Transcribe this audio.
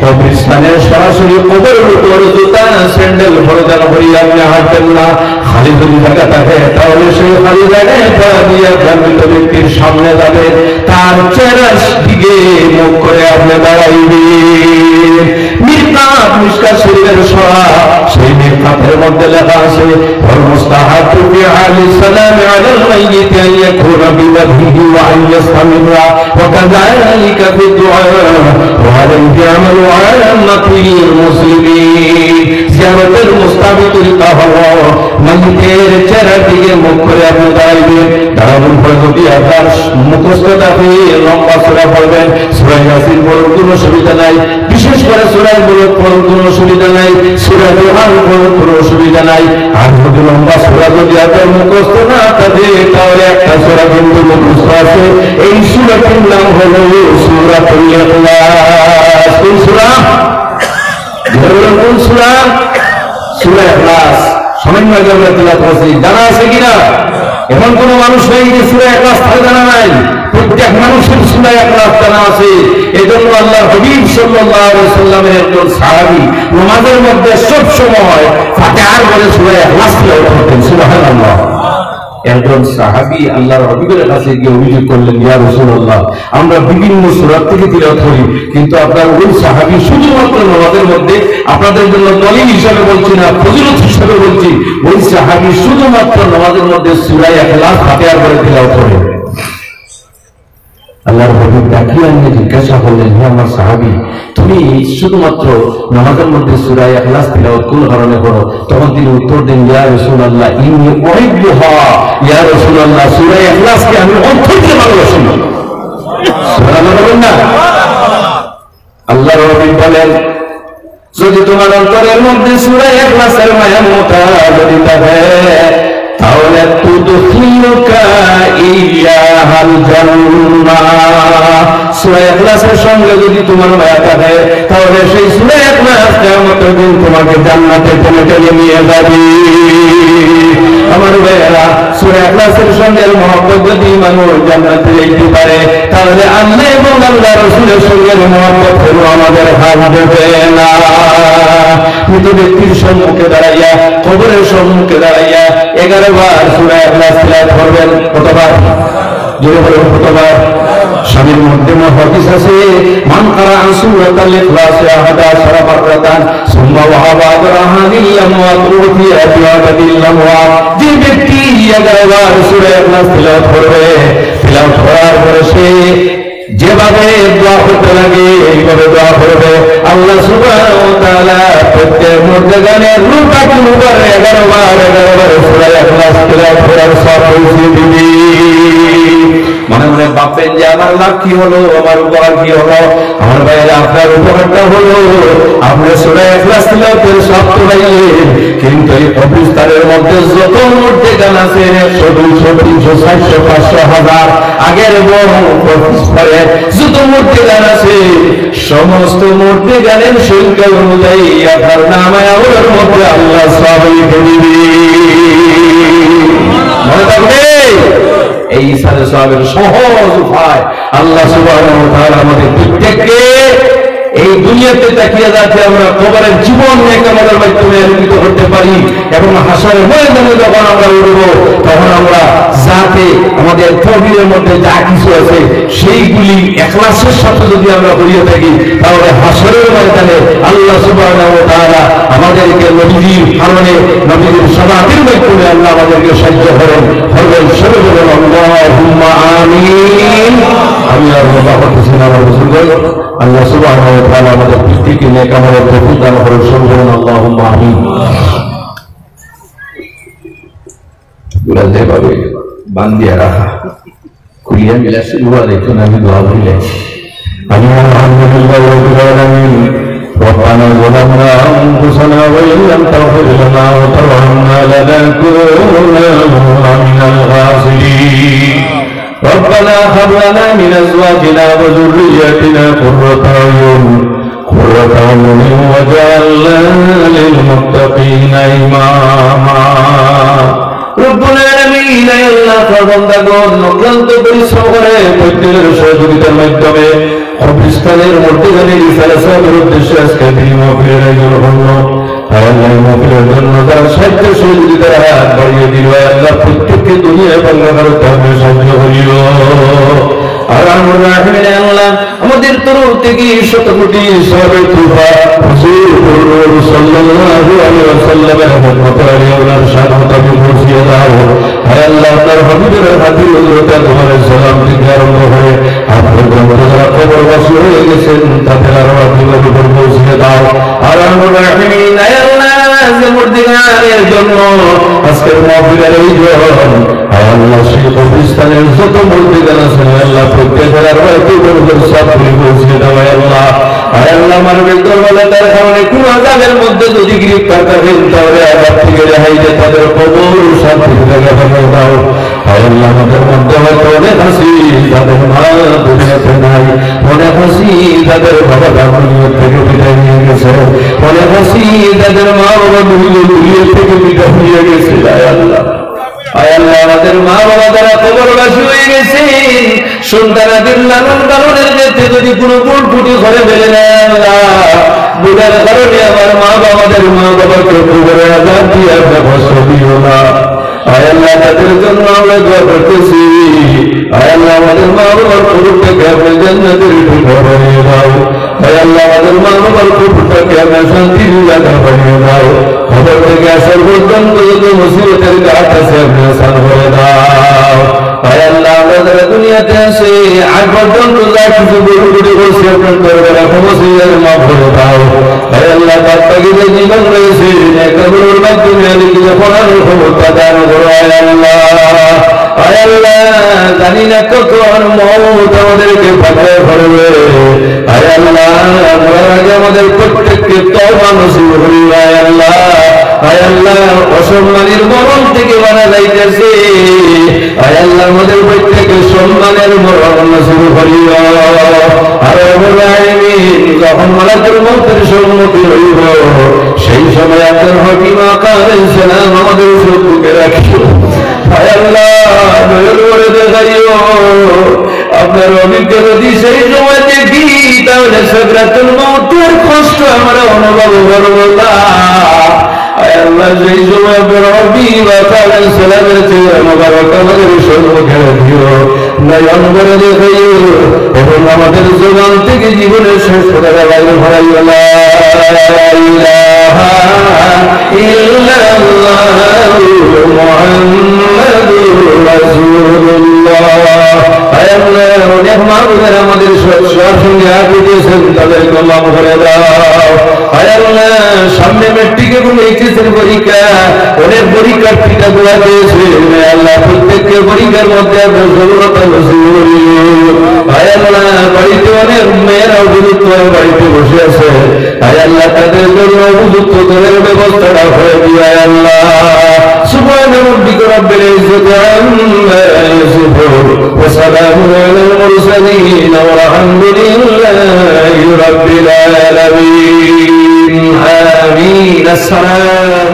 কবরস্থানের সরাসরি কবরের উপর জুতা স্যান্ডেল ভরে যেন ভরিয়ে আপনি হাঁটবেন না। খালি যদি জায়গা থাকে তাহলে সেই খালি জায়গায় পা দিয়ে মৃত ব্যক্তির সামনে যাবে, তার চেহারার দিকে মুখ করে আপনি দাঁড়াইবেন। মিরকাত মিশকাত শরীফের সরা, সেই মিরকাতের মধ্যে লেখা আছে মুস্তাহাবু ফি আলি সালাম আলাল মাইয়িত আন ইয়াকুনা বিওয়াজহিহি ওয়া আন ইয়াসতামিরা ওয়া কাযালিকা ফি দুআ ওয়া আলাইহি আমালু আম্মাতিল মুসলিমিন। জিয়ারতের মুস্তাহাবী তরিকা হলো মাইয়িতের চেহারার দিকে মুখ করে আপনি দাঁড়াইবেন। দাঁড়ানোর পর যদি আপনার মুখস্থ থাকে লম্বা সূরা পড়বেন, সূরা ইয়াসিন পড়ুন, কোনো অসুবিধা নাই। বিশেষ করে সূরা মুলক পড়ুন, কোনো অসুবিধা নাই। সূরা দুহান পড়ুন, কোনো অসুবিধা নাই। আর যদি লম্বা সূরা যদি আপনার মুখস্থ না থাকে তাহলে একটা সূরা কিন্তু মুখস্থ আছে, এই সূরাটির নাম হলো সূরাতুল ইখলাস। কোন সূরা? কোন সূরা? সূরা ইখলাস। সামান্য আগে আমরা তেলাওয়াত করেছি, জানা আছে কিনা? এখন কোন মানুষ নেই যে সূরা ইখলাস তার জানা নাই। প্রত্যেক মানুষের সূরা ইখলাস জানা আছে। এজন্য আল্লাহর হাবিব সাল্লাল্লাহু আলাইহি ওয়াসাল্লামের একজন সাহাবী নামাজের মধ্যে সব সময় ফাতিহার পরে সূরা ইখলাস তেলাওয়াত করতেন। সুবহানাল্লাহ। একজন সাহাবী আল্লাহর হাবিবের কাছে গিয়ে অভিযোগ করলেন, ইয়া রাসূলুল্লাহ, আমরা বিভিন্ন সূরা থেকে তিলাওয়াত করি, কিন্তু আপনার ওই সাহাবী শুধুমাত্র নামাজের মধ্যে, আপনাদের জন্য দলিল হিসাবে বলছি না, ফজিলত হিসাবে বলছি, ওই সাহাবী শুধুমাত্র নামাজের মধ্যে সূরা ইখলাস ফাতিহার পরে তিলাওয়াত করে। আল্লাহর হাবিব তাকিয়ে নিয়ে জিজ্ঞাসা করলেন, হে আমার সাহাবী, তুমি শুধুমাত্র নামাজের মধ্যে সূরা ইখলাস তিলাওয়াত কোন কারণে করো? তখন তিনি উত্তর দেন, ইয়া রাসূলুল্লাহ, ইন্নী উহিব্বুহা। ইয়া রাসূলুল্লাহ, সূরা ইখলাসকে আমি অন্তর থেকে ভালোবাসি। সুবহানাল্লাহ বলেন না? আল্লাহর হাবিব বলেন, যদি তোমার অন্তরের মধ্যে সূরা ইখলাসের মায়া মমতা যদি থাকে তাহলে তুদখিলুকা ইয়াহাল জান্নাহ। সূরা ইখলাসের সঙ্গে যদি তোমার মায়া থাকে তাহলে সেই সূরা ইখলাস কিয়ামতের দিন তোমাকে জান্নাতে টেনে নিয়ে যাবে। আমার ভাইয়েরা, সূরা ইখলাসের সঙ্গে মহব্বত যদি মানুষ জান্নাতে যেতে পারে তাহলে আল্লাহ এবং আল্লাহ রাসূলের সঙ্গে মহব্বত হলো আমাদের হাত দেবে না। মৃত ব্যক্তির সম্মুখে দাঁড়াইয়া, কবরের সম্মুখে দাঁড়াইয়া 11 বার সূরা ইখলাস তিলাওয়াত করবেন। কতবার? জোরে বলুন, কতবার? স্বামীর মধ্যে হাদিস আছে, মান কারা সূরাতুল ইখলাস 11 মাররাতান সুম্মা ওয়াহাবা আজরাহানি আমওয়াত রুফি আবিয়াদিল্লাহ। যে ব্যক্তি 11 বার সূরা ইখলাস তিলাওয়াত করবে, তিলাওয়াত করার পরে সে যেভাবে দোয়া করতে লাগে এইভাবে দোয়া করবে, আল্লাহ সুবহানাহু ওয়া তাআলা প্রত্যেক মুর্দাগানের রূপাকে উপর 11 বার সূরা ইখলাস তিলাওয়াত করার সওয়াব পৌঁছে দিবে। মনে মনে ভাববেন যে আমার লাভ কি হলো, আমার উপকার কি হলো? আমার ভাইয়েরা, আপনার উপকারটা হলো আপনি সূরা ইখলাস তিলাওয়াতের সওয়াব তো পাইলেন, কিন্তু এই কবরস্থানের মধ্যে যত মূর্তি গান আছে 100, 200, 300, 400, 500, 1000 আগের এবং পরে যত মূর্তি গান আছে সমস্ত মূর্তি গানের সংখ্যা অনুযায়ী আপনার নামায় আমলের মধ্যে আল্লাহ সওয়াব লিখে দিবে। মনে থাকবে, এই সারে সওয়াবের সহজ উপায় আল্লাহ সুবহানাহু ওয়া তাআলা আমাদের প্রত্যেককে এই দুনিয়াতে তাকিয়ে যাতে আমরা কবরের জীবন নেকামলের মাধ্যমে আলোকিত করতে পারি এবং হাসরের ময়দানে যখন আমরা উঠব তখন আমরা যাতে আমাদের তকদীরের মধ্যে যা কিছু আছে সেইগুলি ইখলাসের সাথে যদি আমরা করিয়ে থাকি তাহলে হাসরের ময়দানে আল্লাহ সুবহানাহু ওয়া তাআলা আমাদেরকে নবীজির কারণে নবীজির শাফাআতের মাধ্যমে আল্লাহ আমাদেরকে সাহায্য করেন। সবাই বলেন আল্লাহুম্মা আমিন। আমি আর কথা বলতেছি না, আমার বুঝুন আল্লাহ সুবহানাহু ওয়া তাআলা আমাদের প্রত্যেককে নেক আমলের তৌফিক দান করুন। সবাই আল্লাহুম্মা আমিন। বুঝতে পারবে বান্দিয়া রাখা কুলিয়া মিলাসি দোয়া দেখুন, আমি দোয়া বলে আমি আলহামদুলিল্লাহ রাব্বিল আলামিন। ربنا ظلمنا أنفسنا وإن لم تغفر لنا وترحمنا لنكونن من الخاسرين. ربنا هب لنا من أزواجنا وذرياتنا قرة أعين واجعلنا للمتقين إماما. রব্বুল আলামিন, আল্লাহ বান্দাগণ অক্লান্ত পরিশ্রম করে প্রত্যেকের সহযোগিতার মাধ্যমে কবরস্থানের মধ্যখানে রিসালা সাহেবের উদ্দেশ্যে আজকে তিনি মাহফিলের আয়োজন করল। আল্লাহ মাহফিলের জন্য তারা সাহায্য সহযোগিতার হাত বাড়িয়ে দিল। আল্লাহ প্রত্যেককে দুনিয়ায় বাংলা ভারতে আপনি সাহায্য করিল। আর আমরা আল্লাহ আমাদের তরফ থেকে শত কোটি সাহাবের কৃপা হুজুর সাল্লাল্লাহু আলাইহি ওয়াসাল্লামের রহমত আলিয়ার শান মোতাবেক পৌঁছিয়ে দাও। হে আল্লাহ আপনার হাবিবের হাদির হযরত তোমার সালাম থেকে আরম্ভ হয়ে আপনার যারা কবরবাসী হয়ে গেছেন তাদের আরো আপনার উপর পৌঁছিয়ে দাও। আর আমরা আল্লাহ যে মুর্দিগানের জন্য আজকের মাহফিলের আয়োজন আল্লাহ সেই কবরস্থানের যত মুর্দিগান আছেন আল্লাহ প্রত্যেকের আর সব পৌঁছিয়ে দাও। আল্লাহ আল্লাহ মানবের দুর্বলতার কারণে কোন আযাবের মধ্যে যদি গ্রেফতার করেন তাহলে আযাব থেকে রেহাই দিয়ে তাদের কবর শান্তি থেকে বানিয়ে দাও। আল্লাহ আমাদের মধ্যে হয়তো অনেক হাসি তাদের মা দুনিয়াতে নাই, অনেক হাসি তাদের বাবা দুনিয়া থেকে বিদায় নিয়ে গেছে, অনেক হাসি তাদের মা বাবা দুনিয়া থেকে বিদায় নিয়ে গেছে। আল্লাহ আল্লাহ আমাদের মা বাবা যারা কবরবাসী হয়ে গেছেন সন্তানাদের লালন পালনের ক্ষেত্রে যদি কোনো ভুল ত্রুটি করে ফেলে নেয় আল্লাহ বুঝার কারণে আমার মা বাবাদের মা বাবাকে কবরে আযাব দিয়ে আপনি কষ্ট দিও না। আল্লাহ তাদের জন্য আমরা দোয়া করতেছি। আল্লাহ আমাদের মা বাবার কবরটাকে আপনি জান্নাতের টুকরা বানিয়ে দাও। আল্লাহ আমাদের মা বাবার কবরটাকে আপনি শান্তির জায়গা বানিয়ে দাও। খবর থেকে আসার পর্যন্ত যত মুসিবতের কাজ আছে আপনি আসান করে দাও। আল্লাহ আমরা যারা দুনিয়াতে আসে আজ পর্যন্ত যা কিছু বড় করছি আপনার দরবারে ক্ষমা মাফ করে দাও। আল্লাহ তার তাকে যে জীবন রয়েছে একটা বড়োর মাধ্যমে পড়ানোর ক্ষমতা দান করো। আল্লাহ জানি না কত মত আমাদেরকে পাঠায় করবে। আল্লাহ মরার আগে আমাদের প্রত্যেককে তওবা নসিব করিও। আল্লাহ আল্লাহ অসম্মানের মরণ থেকে মারা যাইতেছে। আল্লাহ আমাদের প্রত্যেকের সম্মানের মরণ নসিব করিও। আর যখন মালাকুল মউতের সম্মুখী হইব সেই সময় আপনার হাকিম আকারের সালাম আমাদের সম্মুখে রাখিও। আল্লাহ দয়াল করে দেখাইও আপনার অভিজ্ঞতা যদি সেই সময় দেখি তাহলে সাকরাতুল মউতের কষ্ট আমরা অনুভব করব না। আল্লাহ সেই সময় আপনার হাবিব আলাইহিস সালামের চেহারা মোবারক আমাদের সম্মুখে রাখিও, নয়ন করে দেখাইও এবং আমাদের জীবন থেকে জীবনের শেষ কথা বাইরে ভরাইও। লা ইলাহা ইল্লাল্লাহু মুহাম্মাদুর রাসূলুল্লাহ। অনেক মানুষের আমাদের সঙ্গে আগে দিয়েছেন তাদেরকে মাফ করে দাও। সামনে মেট্রিক এবং এইচএসের পরীক্ষা অনেক পরীক্ষার্থীরা দোয়া দিয়েছে। আল্লাহ প্রত্যেককে পরীক্ষার মধ্যে বাড়িতে অনেক মেয়েরা উপযুক্ত বাড়িতে বসে আছে। আল্লাহ তাদের জন্য উপযুক্ত দলের ব্যবস্থাটা হয়ে দিয়ে আল্লাহ সুবহান রাব্বিকা রাব্বিল ইজ্জাতি আম্মা ইয়াসিফুন ওয়া সালামুন আলাল মুরসালিন ওয়ালহামদুলিল্লাহি রাব্বিল আলামিন। আমিন। আসসালাম।